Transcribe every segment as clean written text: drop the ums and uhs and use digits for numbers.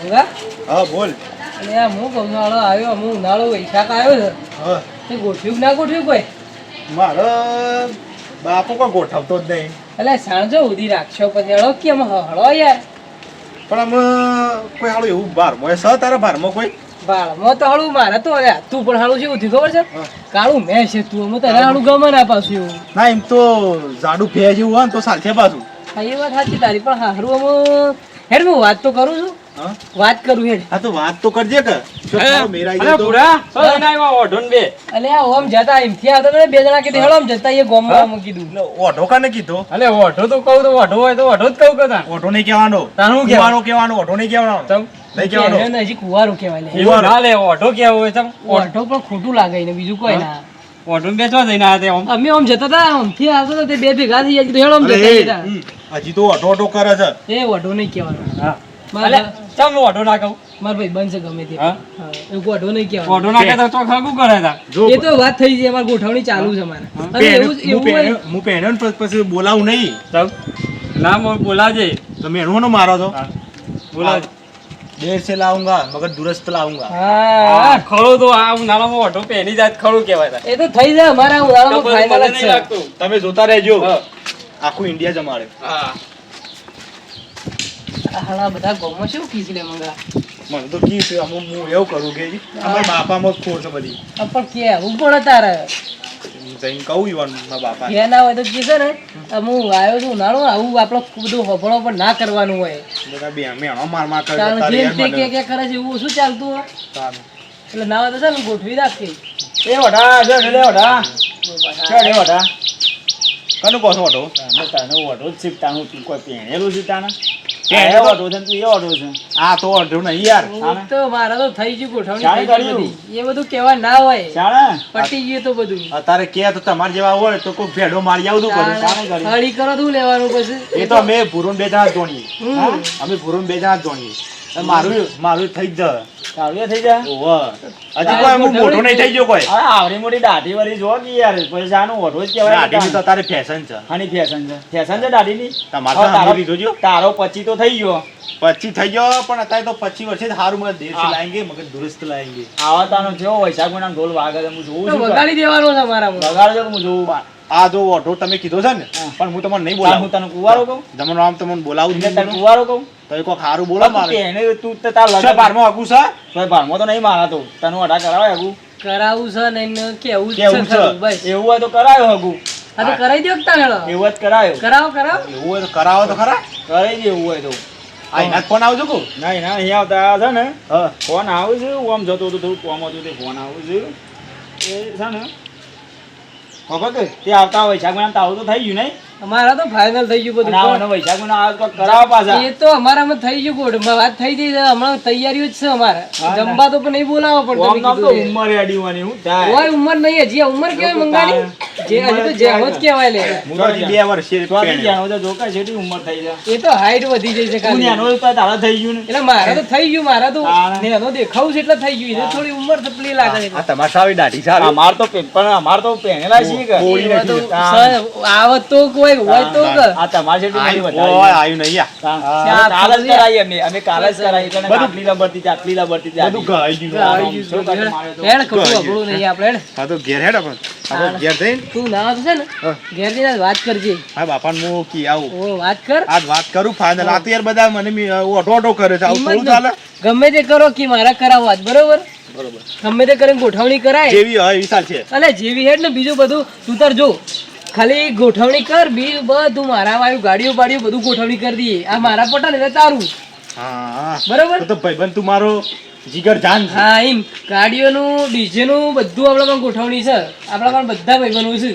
મંગા હા બોલ. અને આ હું ઉનાળો આવ્યો હું ઉનાળો વૈશાખ આવ્યો છે હા તે ગોઠવ્યું ના ગોઠવ્યું કોઈ મારો બાપો કોઈ ગોઠવતો જ નહીં. એટલે સાંજો સુધી રાખશો પછી હળો કેમ હળો યાર પણ આમ કોઈ હાલું એવું બારમાં સ તારા બારમાં કોઈ બાળમાં તો હળું મારે તો અરે તું પણ હળું જેવું થયું ખબર છે કાળું મેં છે તું અમે તને હળું ગમે ના પાછું એવું ના એમ તો જાડું ફે જેવું હોય ને તો ચાલશે પાછું. હા એ વાત સાચી તારી પણ હારું અમે હેડ હું વાત તો કરું છું હા વાત કરું હેડ હા તો વાત તો કરજે કે જો તારો મેરાઈ જાય તો એટલે આ ઓમ જતા એમથી આવતા હતા બે જણા કીધું હેડો આમ જતા એ ગોમમાં અમે કીધું ઓઢો કાને કીધો અલે ઓઢો તો કહું તો ઓઢો હોય તો ઓઢો જ કહું કદા ઓઢો નહીં કહેવાનો તારું કહેવાનો કહેવાનો ઓઢો નહીં કહેવાનો તમ નહીં કહેવાનો એને હજી કુવારું કહેવાય લે એવું ના લે ઓઢો કેવો હોય તમ ઓઢો પણ ખોટું લાગે ને બીજું કોઈ ના ઓઢો બેચવા જઈને આ તે આમ અમે આમ જતા હતા આમથી આવતા હતા તે બે ભેગા થઈ ગયા હેડો આમ અરે જતા હતા હજી તો ઓઢો ઓઢો કરે છે. એ ઓઢો નહીં કહેવાનો હા મારે અલે ચમ ઓઢો ના કહું માર ભાઈ બનશે ગમે તે હા એવું ઓઢો નહીં કહેવાનો ઓઢો ના કહેતા તો ખાગું કરે તા જો એ તો વાત થઈ છે અમાર ગોઠવણી ચાલુ છે મારે અને એવું એવું હોય હું પહેર્યો ને પછી બોલાવું નહીં તમ નામ બોલાજે તો મેણું નો મારો તો બોલાજ देर से लाऊंगा मगर दुरुस्त लाऊंगा. હા ખળો તો આ ઉનાળામાં ઓઢો પહેરી જાત ખળું કહેવાય તા એ તો થઈ જાય અમારા ઉનાળામાં તો ફાઇનલ મને જ નહીં છે લાગતું તમે જોતા રહેજો હા. આખું ઇન્ડિયા જમાડે. હા આ હાલા બધા ગોમમાં શું ખીચડે મંગા મને તો કી છે હું એવું કરું કે અમારા બાપામાં જ ખોર છે બધી. પણ કે હું પણ તારે જઈને કહું ઈવન મારા બાપા કે ના હોય તો કે છે ને હું આવ્યો છું ઉનાળો આવું આપણો બધું હોફળો પણ ના કરવાનું હોય બધા બે મેણો માર કરે કારણ તારે જેમ યાર તે મને. કે કરે છે એવું શું ચાલતું હોય તારે. એટલે ના હોય તો છે ને ગોઠવી રાખી એ ઓઢા જો લે ઓઢા ચાલે ઓઢા કનું કહો છો ઓટો તને તને ઓઢો જ શીખતાનું તું કોઈ પહેરેલું છે તાને પહેરેલો? ઓઢો છે ને તું એ ઓઢો છે આ તો ઓઢો નહીં યાર. હું તો મારા તો થઈ ગયું ગોઠવણી ચાલે થઈ ગઈ કર્યું. બધી એ બધું કહેવા ના હોય ચાલે પટી ગયું તો બધું અત્યારે કે તો તમારે જેવા હોય તો કોઈ ભેડો મારી આવતું કરું. હળી કરો તું લેવાનું પછી એ તો અમે ભૂરું બે જણા જ જોણીએ. હમ. અમે ભૂરું બે જણા જ જોણીએ. અને મારું થઈ જ જાય. તાવડિયા થઈ જા ઓવે. હજી કોઈ હું મોટો નહીં થઈ ગયો કોઈ. હવે આવડી મોટી દાઢી વાળી જો કે યાર પછી આનું ઓઢો જ કહેવાય દાઢીની તો તારે ફેશન છે. આની ફેશન છે દાઢીની તમારે હવે તો સાંભળી લીધો જો. તારો 25 તો થઈ ગયો 25 થઈ ગયો પણ અત્યારે તો 25 વર્ષે જ સારું મગર દેર હા. લાયેંગે મગર દુરસ્ત લાયેંગે. આવા તાનો જેવો વૈશાખ મહિનાનો ઢોલ વાગે છે હું જોઉં તો છું વગાડી દેવાનો છે મારામાં વગાડજો કે હું જોઉં આ જો ઓઢો તમે કીધો છે ને હા. પણ હું તમને નહીં હું બોલાવું. તને કુવારો કહું તમારું નામ તમને બોલાવું જ એટલે તને નહીં. કુવારો કહું તો એ કોક સારું બોલો મારે. એને તું તો તાર છે લગન બારમાં આગું છે? તો ભારમાં તો નહીં મારા તો તને ઓઢા કરાવે હગું કરાવું છે ને એને કેવું જ કેવું છે છે? ખરું, બસ એવું હોય તો કરાયો હગું આ તો કરાઈ દો તાને એવું જ કરાયો કરાવો કરાવો એવું હોય તો કરાવો તો ખરા. કરાઈ દે એવું હોય તો આ એના જ ફોન આવજો કહું. નહીં ના અહીંયા આવતા છે ને હા ફોન આવે છે આમ જતો હતો થોડું કોમ હતું તે ફોન આવે છે એ છે ને ખબર કે તે આવતા વૈશાખ મહિના તારું તો થઈ ગયું નહીં અમારા તો ફાઇનલ થઈ ગયું અને આ બધું મને વૈશાખ મહિના આવે તો કરાવો પાછા એ તો અમારામાં થઈ ગયું ગોળ વાત થઈ ગઈ છે હમણાં તૈયારીઓ જ છે અમારે હા ને. જમવા તો પણ નહીં બોલાવો પણ આમ તમે નામ તો કીધું એ. ઉંમર એડીવાની હું થાય ઓય ઉંમર નહીં હજી આ ઉંમર કેવાય મંગાની જે હજી તો જેવો જ કહેવાય લે હું તો હજી 2 વર્ષે તો આથી પહેણ્યો. જાણો તો જો કે જેટલી ઉંમર થઈ જાય એ તો હાઈટ વધી જાય છે તું ખાલી નેનો તો તારા થઈ ગયું ને એટલે મારા તો થઈ ગયું મારા તો હા. નેનો દેખાવું છે એટલે થઈ ગયું એને થોડી ઉંમર થપલી લાગે છે આ તમારે સાવી દાઢી સારી. અમાર તો પણ અમાર તો પહેરેલા છીએ કે ઓળી એવા તો હા. આવત તો કોઈ હોય તો કે આ તમારી જેટલી મોટી આયુ વધારે ઓય, આયુ નહીં યાર. હા. કાલ જ કરાવી અમે કાલ જ કરાવી એટલે બધું- આટલી લબડતી છે, આટલી લબડતી છે, બધું આટલી. ગઈ ગયું. આવી ગયું શું છે. મારે તો? હેડ ખોટું આપણું નહીં આપણે હેડ. હા તો ઘેર હેડ પણ. આપણે ઘેર જઈને તું ના તો છે ને હા. ઘેર જઈને વાત કરજે હા બાપાને હું કી આવું. ઓ વાત કર આજ વાત કરું ફાઇનલ. આ તો યાર બધા મને ઓટો ઓટો કરે છે. આવું થોડું ચાલે? ગમે તે કરો કે મારા કરાવો આજ બરોબર બરોબર. ગમે તે કરીને ગોઠવણી કરાય જેવી હોય એવી ચાલશે. અને જેવી હેડ ને બીજું બધું તું તાર જો ખાલી ગોઠવણી કર બીજું બધું મારા વાળું ગાડીઓ બાડીઓ બધું ગોઠવણી કરી દઈએ આ મારા પટા ને એટલે તારું હા બરોબર તો ભાઈબંધ તું મારો જીગર જાન છે. હા એમ ગાડીઓનું ડીજેનું બધું આપણા પણ ગોઠવણી છે આપણા પણ બધા ભાઈબંધો છે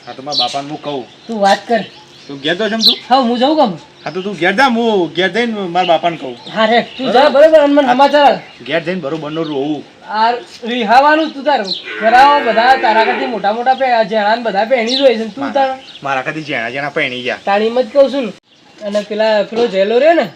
હા તો મારા બાપાને હું કહું. તું વાત કર તું ઘેર તો જમ તું. હા હું જાઉં કમ હા તો તું ઘેર જા. હું ઘેર જઈને મારા બાપાને કહું. હા રે તું જા બરોબર અને મને સમાચાર આલ. ઘેર જઈને બરોબરનો રોવું. આ રિહાવાનું તું તાર કરાવો બધા તારા કરતી મોટા મોટા જણા ને બધા પહેણી જ હોય છે ને તું તાર મારા ખાતી જેણા જેણા પહેણી ગયા. તાણીમ જ કહું છું ને અને પેલો જેલો રહ્યો ને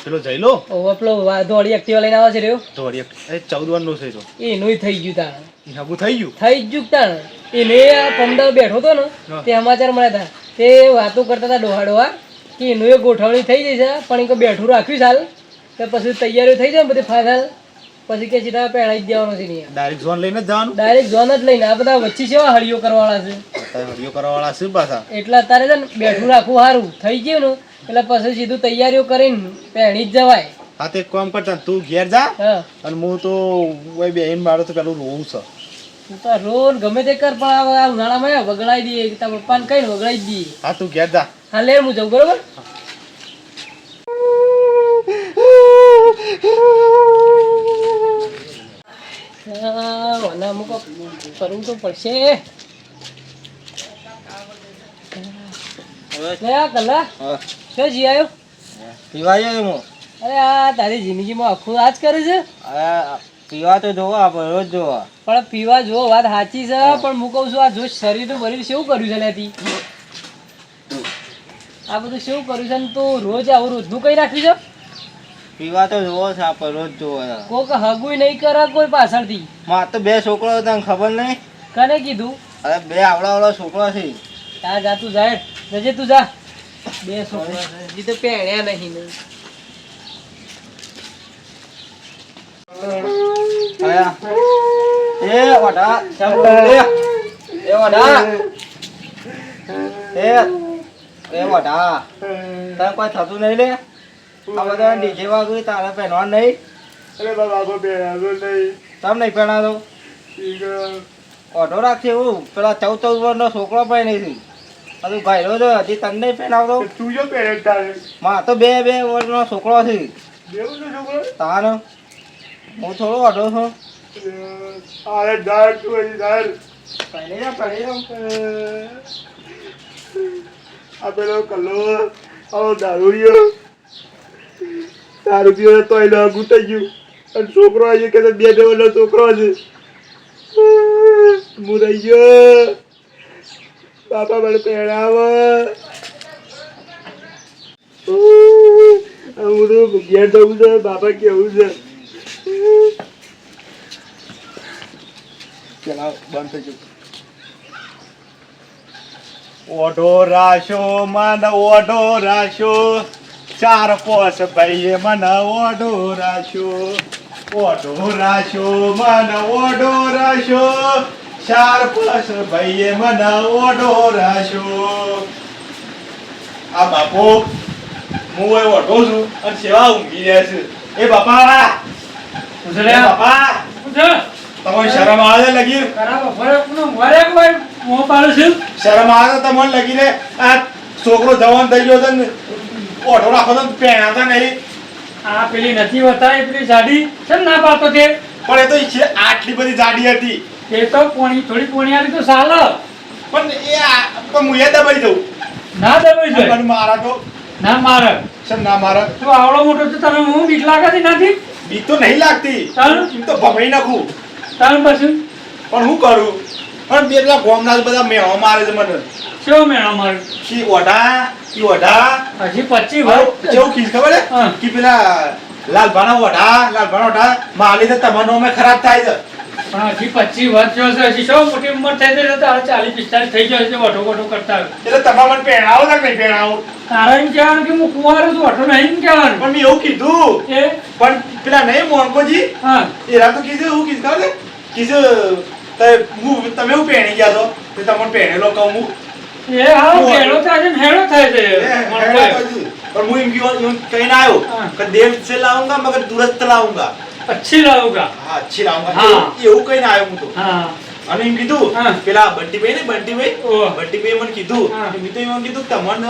પેલો જઈ લો ઓવો પેલો દોડી એક્ટિવા લઈને આવે છે રહ્યો તો વળી એ 14 વર્ષનો છે તો એનું થઈ ગયું તાણ એ હગું થઈ ગયું. થઈ જ ગયું તાણ એને આ પંદર બેઠો હતો ને હા. તે સમાચાર મળ્યા હતા તે વાતો કરતા હતા ડોહા ડોહા કે એનું એ ગોઠવણી થઈ જઈ છે પણ એ બેઠું રાખ્યું ચાલ તો પછી તૈયારીઓ થઈ જાય ને બધી ફાઇનલ, પછી કે સીધા પહેણાઈ જ દેવાનો છે નહીં. ડાયરેક્ટ ઝોન લઈને જ જવાનું. ડાયરેક્ટ જોન જ લઈને આ બધા વચ્ચે કેવા હળીઓ કરવાવાળા છે અત્યારે હરિયો કરવાવાળા છે પાછા. એટલે અત્યારે છે ને બેઠું રાખવું સારું થઈ ગયું ને એટલે પછી સીધું તૈયારીઓ કરીને પહેણી જ જવાય. હા તે એક કામ કરતા તું ઘેર જા હા અને હું તો ઓય બેહીને મારો તો પેલું રોવું છે. તું તો રોજ ગમે તે કર પણ આ ઉનાળામાં વગડાઈ દઈએ તારા પપ્પાને કહીને વગડાઈ જ દઈએ. હા તું ઘેર જા. હા લે હું જાઉં બરોબર. મને અમુક કરવું તો પડશે. લે આ કલા શું જી આવ્યો? પીવાય હું અરે આ તારી જિંદગીમાં આખું આ જ કરે છે. પીવા તો જોવા આપણે રોજ જોવા. પણ પીવા જો વાત સાચી છે પણ હું કહું છું આ જો શરીરનું બરીર કેવું કર્યું છે લેતી આ બધું કેવું કર્યું છે ને તું રોજ આવું રોજનું કઈ રાખ્યું છે. પીવા તો જોવો છે આપણે રોજ જોવા. કોક હગુય નહીં કરે કોઈ પાછળથી. માર તો બે છોકરો તને ખબર નહીં. કને કીધું? અરે બે આવડા છોકરો છે. જા જા તું જા જજે તું જા. બે છોકરા છે હજી તો પહેણ્યા નહીં ને. એ વડા ચાલો લે એ વડા એ વડા તને કોઈ થતું નહીં લે આ બધા ડીજે વાગું તારે પહેરવા નહીં. અરે બાબા કો પહેરાવો નહીં. તમ નહીં પહેરાતો ઓઢો રાખશે એવું પેલા 14 વર્ષનો છોકરો પહેરી છે હજુ ભાઈરો છે હજી તને નહીં પહેરાવતો. તું જો પહેરે તારે. માં તો 2 વર્ષનો છોકરો છે દેવું છે છોકરો. તાર હું થોડો ઓઢો છું. અરે દાર તું એ દાર. પહેરી જાઉં આ પેલો કલો આવો દારૂડિયો દારૂ પીવો તો એને અગું થઈ ગયું અને છોકરો આવી કે 2 વર્ષનો છોકરો છે. હું રહી ગયો બાપા મને પહેરાવો. હું તો ઘેર જવું છે બાપા કેવું છે. પેલા બંધ થઈ ગયું. ઓઢો રાશો મન ઓઢો રાશો 4-5 ભાઈએ મન ઓઢો રાશો. ઓઢો રાશો મન ઓઢો રાશો 4-5 ભાઈએ મન ઓઢો રાશો. આ બાપો હું એ ઓઢો છું અને સેવા ઊંઘી રહ્યા છે. એ બાપા બાપા તમારી શરમ આવે છે લગી? શરમ આવે તો તમને લગી રે આ છોકરો જવાન થઈ ગયો છે ને ઓઢો રાખો તો પહેણાતા નહીં. આ પેલી નથી બતાવી પેલી જાડી છે ને ના પાડતો તે પણ એ તો છે આટલી બધી જાડી હતી. એ તો પોણી થોડી પોણી આવી તો સાલ પણ એ પણ હું એ દબાઈ દઉં. ના દબાઈ જાય પણ મારા તો ના મારે સર ના મારા તું આવડો મોટો તો તને હું બીક લાગતી નથી. બીક તો નહીં લાગતી. ચાલ એમ તો ભમણી નાખું તાર પછી પણ હું કરું. પણ બે પેલા ગોમના બધા મેળો મારે છે મને. કેવો મેળો મારે કી ઓઢા હજી 25 વર્ષ જેવું ખીસ ખબર છે હા. કે પેલા લાલભાના ઓઢા માલી તો તમારો અમે ખરાબ થાય છે. પણ હજી 25 વર્ષ થયો છે હજી શું મોટી ઉંમર થઈ ગઈ છે તો 40-45 થઈ ગયો છે ઓટો ઓટો કરતા એટલે તમારે મને પહેરાવો કે નહીં પહેરાવો? તારા એમ કહેવાનું કે હું કુંવારો છું ઓટો નહીં કહેવાનું. પણ મેં એવું કીધું એ પણ પેલા નહીં મોનકોજી હા એરા તો કીધું હું કીધું ખબર છે કીધું તમે હું પહેરી ગયા છો તે તમને પહેરેલો કહું હું. એ હા હેડો થાય છે ને હેડો થાય છે पर मुझे कहना आयो कि देर से लाऊंगा मगर दुरुस्त लाऊंगा. अच्छी लाऊंगा. हाँ अच्छी लाऊंगा. हाँ. એવું કહીને આવ્યો હું તો. હા અને એમ કીધું હા. પેલા બંટીભાઈ ને બંટીભાઈ ઓહ. બંટીભાઈ મને કીધું હા. મેં તો એમ કીધું તમને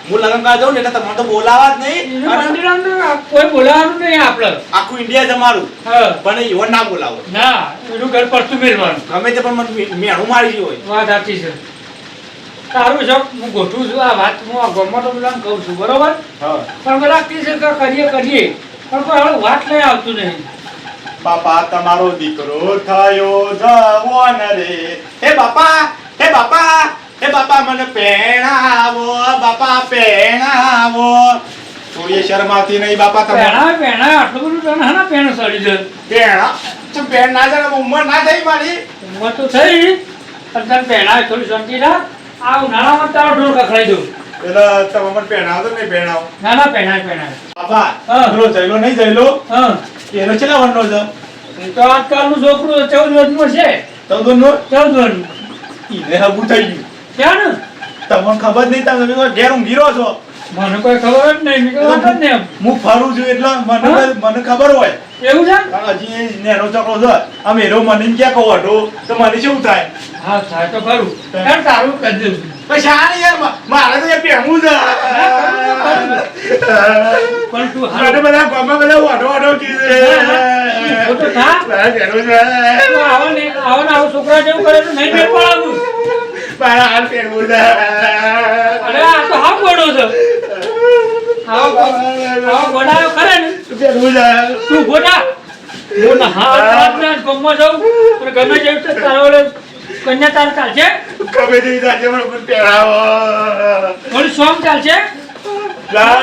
હું લગન કરવા જાઉં ને એટલે તમને તો બોલાવા જ નહીં અને કોઈ બોલાવાનું નહીં આપણે આખું ઇન્ડિયા તમારું હા પણ એવો ના બોલાવો ના એનું ઘર પડતું મેળવાનું ગમે તે પણ મને મેણું મારી ગયું હોય. વાત સાચી છે તારું છે હું ગોઠવું છું આ વાત હું આ ગમત બોલાને કહું છું બરોબર હા પણ મને લાગતી છે કે કરીએ પણ કોઈ હવે વાત લઈ આવતું નહીં. બાપા તમારો દીકરો થયો જવાન રે હે બાપા હે બાપા હે બાપા મને પહેણાવો બાપા પહેણાવો. થોડી શરમ આવતી નહીં બાપા તમારે? પેણા આટલું બધું તને હા પેણ સડી છે પહેણા તો પહેણ ના જાય ઉંમર ના થઈ મારી. ઉંમર તો થઈ પણ તને પેણા થોડી શાંતિ રાખ આ ઉનાળામાં તારો ઢોર ખખડાઈ દઉં. એટલે તમે મને પહેણાવો તો નહીં પહેણાવો ના ના પહેણાય બાપા હા. પેલો જયલો નહીં જયલો હા એનો કેટલા વનનો છે એ તો આજકાલનું છોકરું 14 વર્ષનું છે 14 નો 14 વર્ષનું ઈને હગું થઈ ગયું ક્યાં ને તમને ખબર નહીં તમે કોઈ ઘેર ઊંઘી રહો છો મને કોઈ ખબર જ નહીં મેં કહ્યું વાત જ નહીં હું ફરું છું એટલે મને હા? મને ખબર હોય એવું છે કારણ હજી એ નેનો ચકડો છે આમ એરો મને એમ ક્યાં કહો હટો તો મને શું થાય હા થાય તો ખરું યાર તારું કરી દઉં પણ શાને યાર મારે તો એ પહેવું છે પણ તું મારે હારું બધા ગામમાં બધા વાઢો કીધે ખોટો થા. મારા ઘેરું છે તું આવો છોકરા જેવું કરે તો નહીં મેળ પડાવું મારા હાથ પહેરવું છે અરે આ તો હા ગોડો છે આવો ગોડાયો ખરે ને પહેરવું છે તું ગોડા હું ના હા ગમવા જાઉં પણ ગમે જેવું તો તારો ઓલો કન્યા તાર ચાલશે ગમે તેવી થાય છે, મને પહેરાવો થોડી સોમ ચાલશે ના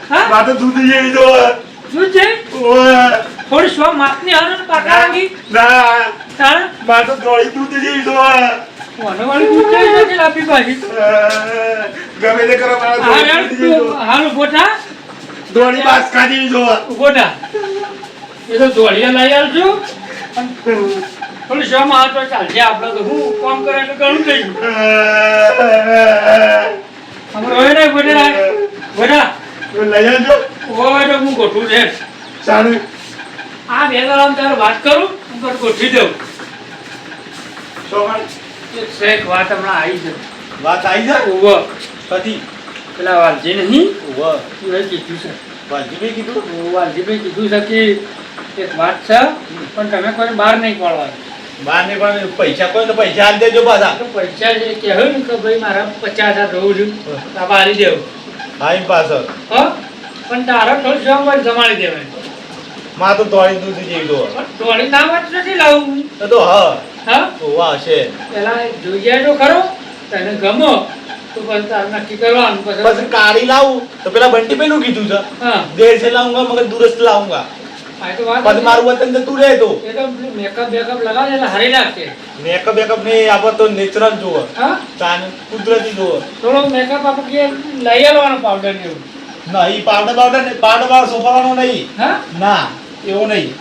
હા? મારે તો દૂધ જેવી જો શું છે થોડી સોમ માપની હાલ પાકા લાગી ના તારે મારે તો ધોળી દૂધ જેવી જો મને વાળી દૂધ જેવી નથી લાપી ભાજી ગમે તે કરો મારે હા ધોળી યાર દૂધ જેવી જો. તું હાલ ગોઠા ધોળી બાસકા જેવી જો ગોઠા એ તો દોડીએ લઈ આવજો થોડી સોમ હાલ તો ચાલશે આપણે તો હું કામ કરે એટલે ઘણું થઈ ગયું આપણે હોય ને ગોઠા ગોઠા લઈ આવજો હોય તો હું ગોઠું છે સારું આ બે દાડા તારે વાત કરું હું તને ગોઠવી દઉં સોમણ એક શેખ વાત હમણાં આવી છે વાત આવી છે ઓવ પતિ પેલા વાલજી નહીં વાહ તું એ કીધું છે વાલજીભાઈ કીધું વાલજીભાઈ કીધું છે કે એક વાત છે પણ તમે કોઈ બહાર નહીં પડવાનું બાર ને પણ પૈસા કોઈ તો પૈસા આલી દેજો પાછા તો પૈસા જે કહેવું ને કે ભાઈ મારા 50,000 રહું છું આ બારી દેવું હા એમ પાછળ હો પણ તારા થોડી સોમવાર જમાડી દેવાય માં તો ધોળી દૂધ જેવી જો પણ થોડી ના વાત નથી લાવું તો હા હા વાહ છે પેલા જોઈએ તો ખરો તને ગમો તો પછી તારે નક્કી કરવાનું પછી પછી કાળી લાવું તો પેલા બંટી ભાઈ નું કીધું છે હા देर से लाऊंगा मगर दूर से लाऊंगा આ તો વાત પછી મારું વતન તો તું રહે તો એ તો મેકઅપ બેકઅપ લગાવે એટલે હારી લાગશે મેકઅપ બેકઅપ નહીં આપણે તો નેચરલ જોવો હા તાન કુદરતી જોવો થોડો મેકઅપ આપણે કે લઈ આવવાનો પાવડર ને એવું ના ઈ પાવડર વાળો સોપાવાનો નહીં હા ના એવું નહીં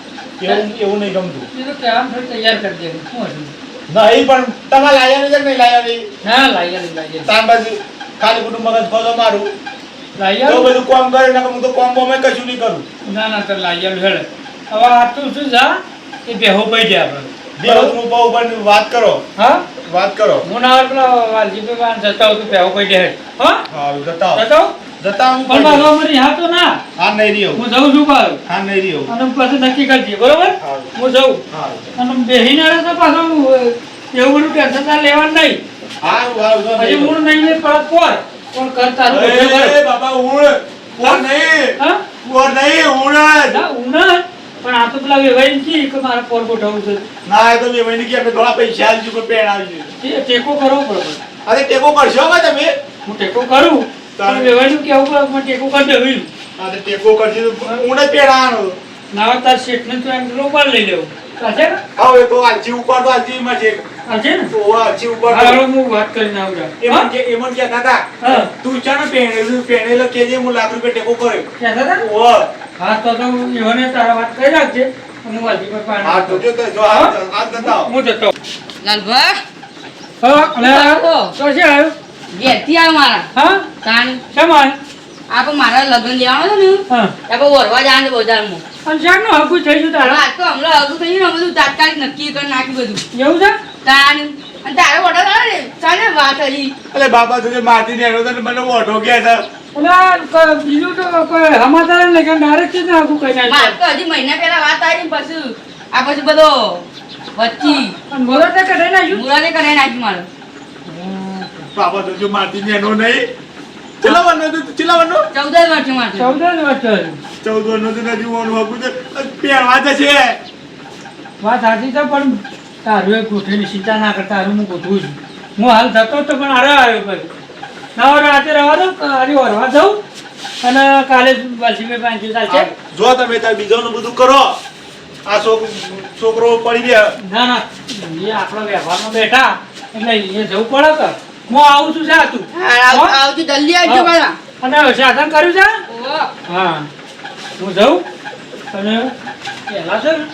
એવું નહીં ગમતું એ તો કહેવાનું થોડું તૈયાર કરી દેવું શું હતું નહીં પણ તમારે લાયા નહીં નહીં લાયા નહીં ના લઈ આવે તાન પછી ખાલી કુટુંબ મગજ ફોલો મારું લઈ તો આવે બધું કામ કરે ને હું તો કામ બોમે કશું નહીં કરું ના ના તો લઈ આવે હેડે હવે આ તું શું જા એ બેહો પડી જાય આપણે દેવનું બહુ પણ વાત કરો હા વાત કરો હું ના આવે પેલા વાલજી ભાઈ જતા હું તું બેહો પડી જાય હા હા જતા જતા જતા હું પણ બાબા મારી હા તો ના હા નહીં રહ્યો હું જાઉં છું પાછું હા નહીં રહ્યો અને પછી નક્કી કરજે બરોબર હા હું જાઉં હા અને બેહીને આવે તો પાછું એવું બધું ટેન્શન તાર લેવાનું નહીં હારું હજી મૂળ નહીં ને પરત પોર પણ કર તારું એ બધું કર. બાબા ઊંડ ઊંડ નહીં હા ઊંડ નહીં ઊંડ ના ઉના પણ આ તો પેલા વેવાઈ કી કે મારે પોર ગોઠવવું છે ના એ તો મેં મહિને કે આપણે થોડા પૈસા આલજો કોઈ પેણ આવજો એ ટેકો કરવો પડે અરે ટેકો કરશો કે તમે હું ટેકો કરું પણ વેવાઈનું કેવું પડે હું ટેકો કરી દેવું હા તો ટેકો કરજો તો ઊંડ જ પેણ આવવાનો ના તાર શેઠને તો એમ રોપાડ લઈ લેવું ચાલશે ને હવે તો આજી ઉપર તો આજી માં છે ચાલશે ને તો આજી ઉપર હા હવે હું વાત કરીને આવું એમન કે કાકા હા તું ચાનો પેણેલો કેજે હું લાખ રૂપિયા ટેકો કર્યો કહેતા હતા ને? ઓ હા તો એવાને તારા વાત કરી રાખજે હું વાલજી પર હા તો જો તો જો આ ધંધા હું જતો લાલભા હા અને આવો. તો છે આવ્યું ઘેરથી આવ્યો મારા હા તાન શેમ આવ્યું આ પણ મારા લગ્ન લેવાનું છે ને હા આ પણ વરવા જવાનું છે બજારમાં અને શાકનું હકું થઈ ગયું હવે તારા આજ તો હમણાં હગું થઈ ગયું ને બધું તાત્કાલિક નક્કી કરી નાખ્યું બધું એવું છે તાન અને તારો ઓર્ડર આવે ને ચાલે વાત હજી અલે બાબા તુજે મારતી ને એનો મને ઓઢો ગયા છે ઓલા બીજું તો કોઈ સમાચાર ને કે ડાયરેક્ટ જ હકું કહી મારે નાખ્યું તો હજી મહિના પહેલા વાત આવી ને પછી આ પછી બધો વચ્ચી અને બોલો તો કઢાઈ નાખ્યું મુરાદે કરી નાખ્યું મારે બાબા તુજે મારતી ને એનો નહીં ચલાવવાનો તો ચલાવવાનો 14 વર્ષ મારે 14 વર્ષ 14 નો તો નથી ઓનું હકું તો પહેરવા જશે વાત સાચી છે પણ તારું એક ગોઠવીની ચિંતા ના કરતા તારું હું ગોઠવું છું હું હાલ થતો તો પણ હારે આવ્યો પછી ના હવે રાતે રહેવા દઉં આજે વરવા જાઉં અને કાલે વાલજીભાઈ પાંચ ચાલશે જો તમે તાર બીજાનું બધું કરો આ છોકરો પડી ગયા ના ના એ આપણા વ્યવહારમાં બેઠા એટલે એ જવું પડે કે હું આવું છું જા તું હો? આવજો જલ્દી આવજો હા. મારા અને સાધન કર્યું છે ઓહો. હા હું જાઉં અને પહેલા છે ને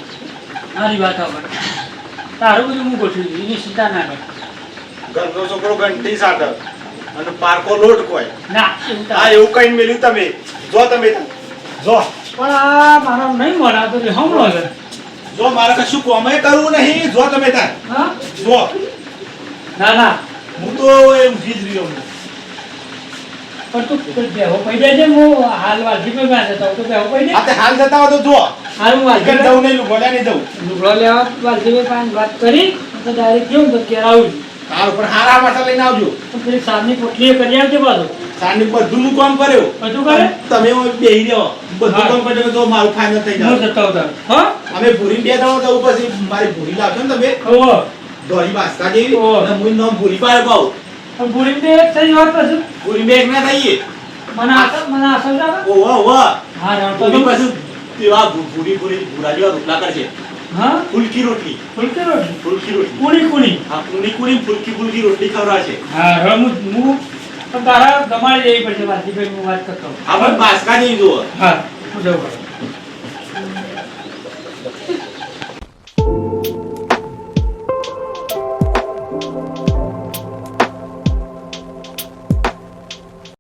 મારી વાત આવે તારું બધું હું ગોઠવી દઉં એની ચિંતા ના કર ઘરનો છોકરો ઘંટી સાથે અને પારકો લોટ કોઈ ના એવું આ તારે. એવું કઈ મેલ્યું તમે જો તમે જો પણ આ મારા નહીં મળે તો હમણો છે જો મારે કશું કોમે કરવું નહીં જો તમે તાર હા જો ના ના હું તો એ ઊંઘી જ રહ્યો હું. પણ તું બેહો પડી જાય છે હું હાલ વાલજી પર માં જતા હોઉં તો બેહો પડી આ જાય તે હાલ જતા હોય તો જો હાલ હું વાલજી ઘર જવું નહીં લુગોડા નહીં જવું લુગડો લેવા વાલજી પર પાસે વાત કરી તો ડાયરેક્ટ કેવું તો ઘેર આવું તાર ઉપર હારા માથા લઈને આવજો તો પેલી સામની પોટલી કરી આવજો પાછું સાંજે બધું નું કામ કર્યો બધું કરે તમે બેહી રહ્યો બધું હા. કામ કર્યો તો મારું ફાઇનલ થઈ હું જાય જતો હોઉં તારે હા અમે ભૂરી બે દાડો જવું પછી મારી ભૂરી લાવશો ને તમે ઓહો દોરી બાસ્તા જેવી ઓહ. અને હું નામ ભૂરી પાડે કહું પણ ભૂરી બે એક થઈ વાત પછી ભૂરી બે એક ના થઈએ મને આસલ જાવે ઓહો ઓહો હા રાવતો ભૂરી પાછું તેવા ભૂરી ભૂરા જેવા રોટલા કરશે હા ફુલકી રોટલી ફૂલકી રોટી ફુલકી રોટલી કુણી કુણી હા કુણી ફુલકી રોટલી ખવડાવશે હા હવે હું પણ તારા ગમાડી દેવી પડશે વાલજીભાઈ હું વાત કરતો હોઉં. આપણે બાસ્કા જેવી જુઓ હા હું જવું પડે